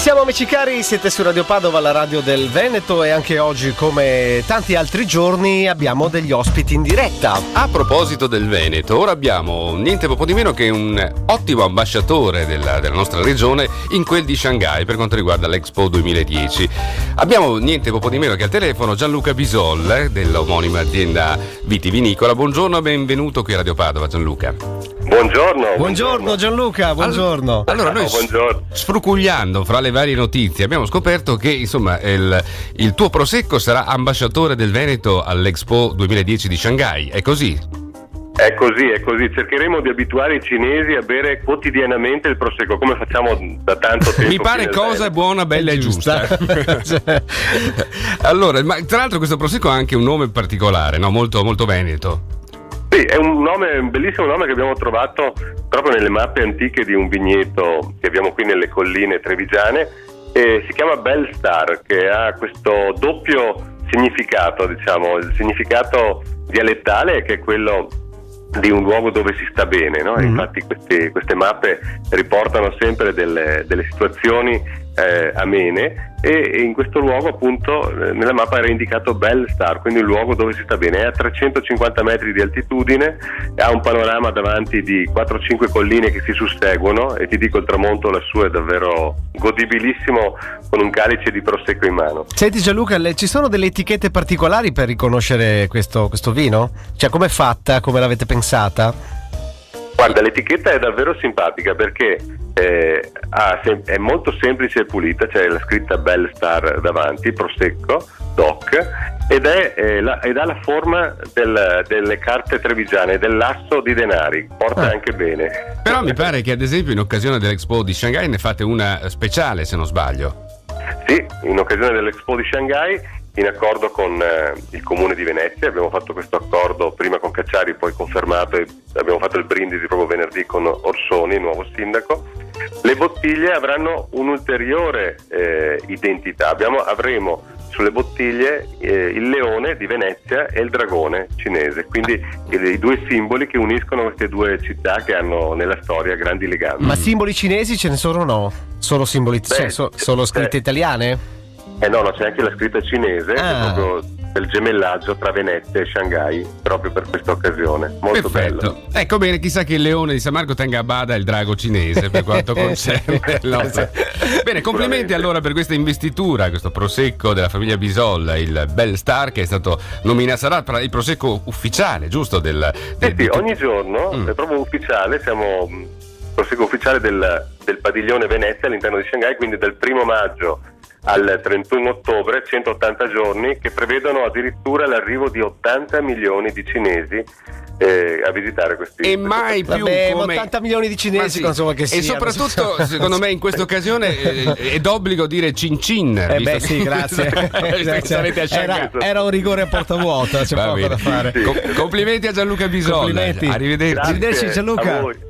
siamo amici cari, siete su Radio Padova, la radio del Veneto, e anche oggi, come tanti altri giorni, abbiamo degli ospiti in diretta. A proposito del Veneto, ora abbiamo niente po' di meno che un ottimo ambasciatore della nostra regione in quel di Shanghai per quanto riguarda l'Expo 2010. Abbiamo niente po' di meno che al telefono Gianluca Bisol dell'omonima azienda vitivinicola. Buongiorno, benvenuto qui a Radio Padova, Gianluca. Buongiorno Gianluca, buongiorno. Allora noi sfrucugliando fra le varie notizie abbiamo scoperto che insomma il tuo prosecco sarà ambasciatore del Veneto all'Expo 2010 di Shanghai, è così? È così, cercheremo di abituare i cinesi a bere quotidianamente il prosecco come facciamo da tanto tempo. Mi pare cosa buona, bella e giusta. Allora, ma tra l'altro questo prosecco ha anche un nome particolare, no? Molto, molto veneto. Sì, è un bellissimo nome che abbiamo trovato proprio nelle mappe antiche di un vigneto che abbiamo qui nelle colline trevigiane, e si chiama Belle Star, che ha questo doppio significato, diciamo, il significato dialettale, che è quello di un luogo dove si sta bene, no? Infatti queste mappe riportano sempre delle situazioni amene, e in questo luogo appunto nella mappa era indicato Belle Star, quindi un luogo dove si sta bene. È a 350 metri di altitudine, ha un panorama davanti di 4-5 colline che si susseguono, e ti dico, il tramonto lassù è davvero godibilissimo con un calice di prosecco in mano. Senti Gianluca, ci sono delle etichette particolari per riconoscere questo vino? Cioè, com'è fatta, come l'avete pensata? Guarda, l'etichetta è davvero simpatica perché è molto semplice e pulita, c'è la scritta Belle Star davanti, prosecco, DOC, ed ha la forma delle carte trevigiane, dell'asso di denari, porta anche bene. Però mi pare che ad esempio in occasione dell'Expo di Shanghai ne fate una speciale, se non sbaglio. Sì, in occasione dell'Expo di Shanghai, in accordo con il Comune di Venezia, abbiamo fatto questo accordo prima con Cacciari, poi confermato, e abbiamo fatto il brindisi proprio venerdì con Orsoni, il nuovo sindaco. Le bottiglie avranno un'ulteriore identità. Avremo sulle bottiglie il leone di Venezia e il dragone cinese, quindi i due simboli che uniscono queste due città che hanno nella storia grandi legami. Ma simboli cinesi ce ne sono o no? Solo simboli, solo scritte italiane? No, c'è anche la scritta cinese, che è proprio del gemellaggio tra Venezia e Shanghai, proprio per questa occasione. Molto perfetto. Bello. Ecco, bene, chissà che il leone di San Marco tenga a bada il drago cinese per quanto concerne il nostro. Bene, complimenti allora per questa investitura, questo prosecco della famiglia Bisol, il Belle Star, che è stato nominato, sarà il prosecco ufficiale, giusto? Sì, ogni giorno è proprio ufficiale, siamo prosecco ufficiale del padiglione Venezia all'interno di Shanghai, quindi dal 1 maggio al 31 ottobre, 180 giorni che prevedono addirittura l'arrivo di 80 milioni di cinesi a visitare questi. E mai più come 80 milioni di cinesi, insomma, che e soprattutto secondo me in questa occasione è d'obbligo dire cin cin. Sì, grazie. Era un rigore a porta vuota, c'è poco da fare. Complimenti a Gianluca Bisol. Complimenti. Arrivederci. Arrivederci Gianluca.